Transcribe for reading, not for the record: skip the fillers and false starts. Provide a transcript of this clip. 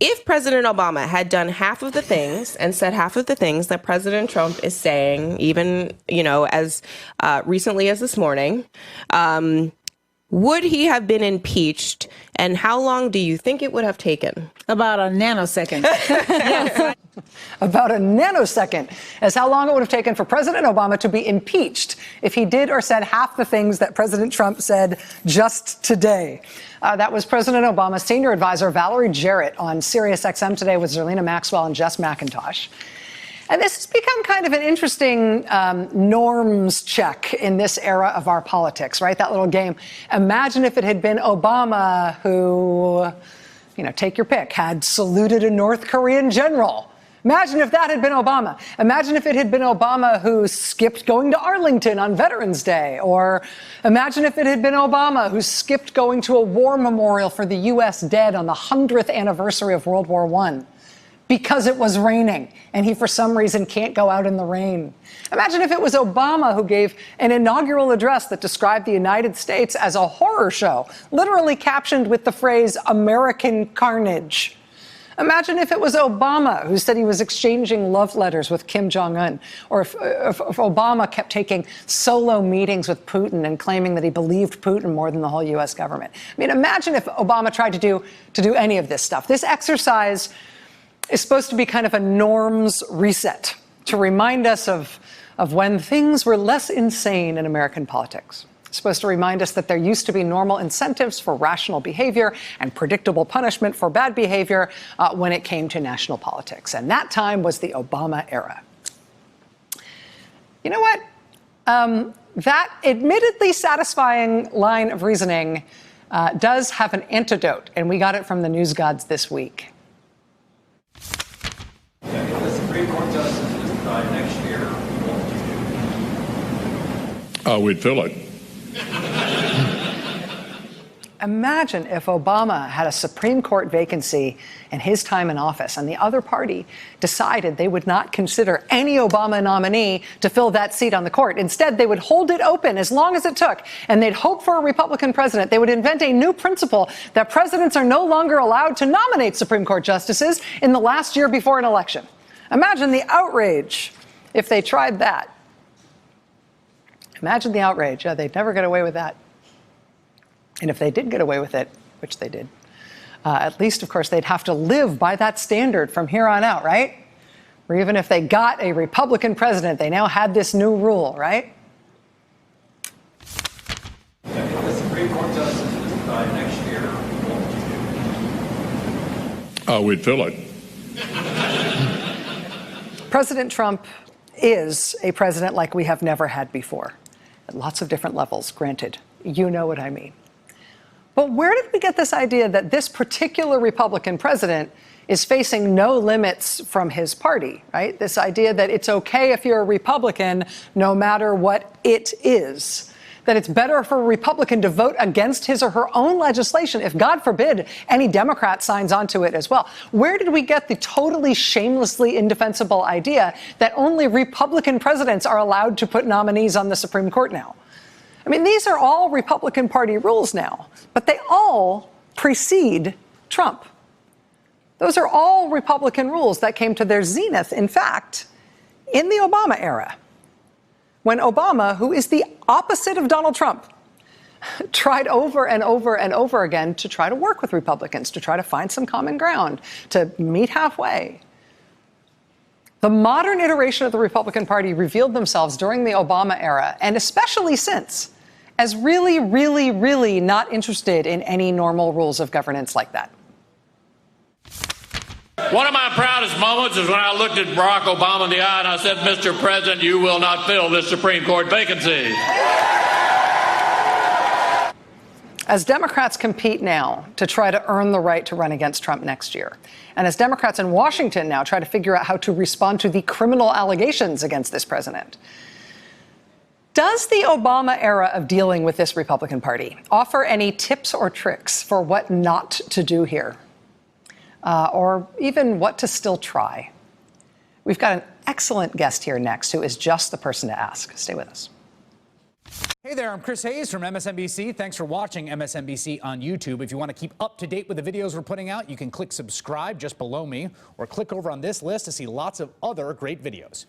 If President Obama had done half of the things and said half of the things that President Trump is saying, even, as recently as this morning, would he have been impeached? And how long do you think it would have taken? About a nanosecond. Yes. About a nanosecond as how long it would have taken for President Obama to be impeached if he did or said half the things that President Trump said just today. That was President Obama's senior advisor, Valerie Jarrett, on SiriusXM today with Zerlina Maxwell and Jess McIntosh. And this has become kind of an interesting norms check in this era of our politics, right? That little game. Imagine if it had been Obama who, take your pick, had saluted a North Korean general. Imagine if that had been Obama. Imagine if it had been Obama who skipped going to Arlington on Veterans Day. Or imagine if it had been Obama who skipped going to a war memorial for the U.S. dead on the 100th anniversary of World War I. Because it was raining and he, for some reason, can't go out in the rain. Imagine if it was Obama who gave an inaugural address that described the United States as a horror show, literally captioned with the phrase American carnage. Imagine if it was Obama who said he was exchanging love letters with Kim Jong-un, or if Obama kept taking solo meetings with Putin and claiming that he believed Putin more than the whole U.S. government. I mean, imagine if Obama tried to do any of this stuff. This exercise is supposed to be kind of a norms reset to remind us of when things were less insane in American politics. It's supposed to remind us that there used to be normal incentives for rational behavior and predictable punishment for bad behavior when it came to national politics. And that time was the Obama era. You know what? That admittedly satisfying line of reasoning does have an antidote, and we got it from the news gods this week. If the Supreme Court justice was tried next year, what would you do? We'd fill it. Imagine if Obama had a Supreme Court vacancy in his time in office and the other party decided they would not consider any Obama nominee to fill that seat on the court. Instead, they would hold it open as long as it took, and they'd hope for a Republican president. They would invent a new principle that presidents are no longer allowed to nominate Supreme Court justices in the last year before an election. Imagine the outrage if they tried that. Imagine the outrage. They'd never get away with that. And if they did get away with it, which they did, at least, of course, they'd have to live by that standard from here on out, right? Or even if they got a Republican president, they now had this new rule, right? If the Supreme Court justice was tried next year, what would you do? We'd fill it. President Trump is a president like we have never had before. At lots of different levels, granted. You know what I mean. But where did we get this idea that this particular Republican president is facing no limits from his party, right? This idea that it's okay if you're a Republican, no matter what it is. That it's better for a Republican to vote against his or her own legislation if, God forbid, any Democrat signs onto it as well. Where did we get the totally shamelessly indefensible idea that only Republican presidents are allowed to put nominees on the Supreme Court now? I mean, these are all Republican Party rules now, but they all precede Trump. Those are all Republican rules that came to their zenith, in fact, in the Obama era, when Obama, who is the opposite of Donald Trump, tried over and over and over again to try to work with Republicans, to try to find some common ground, to meet halfway. The modern iteration of the Republican Party revealed themselves during the Obama era, and especially since, as really, really, really not interested in any normal rules of governance like that. One of my proudest moments is when I looked at Barack Obama in the eye and I said, Mr. President, you will not fill this Supreme Court vacancy. As Democrats compete now to try to earn the right to run against Trump next year, and as Democrats in Washington now try to figure out how to respond to the criminal allegations against this president, does the Obama era of dealing with this Republican Party offer any tips or tricks for what not to do here? Or even what to still try? We've got an excellent guest here next who is just the person to ask. Stay with us. Hey there, I'm Chris Hayes from MSNBC. Thanks for watching MSNBC on YouTube. If you want to keep up to date with the videos we're putting out, you can click subscribe just below me or click over on this list to see lots of other great videos.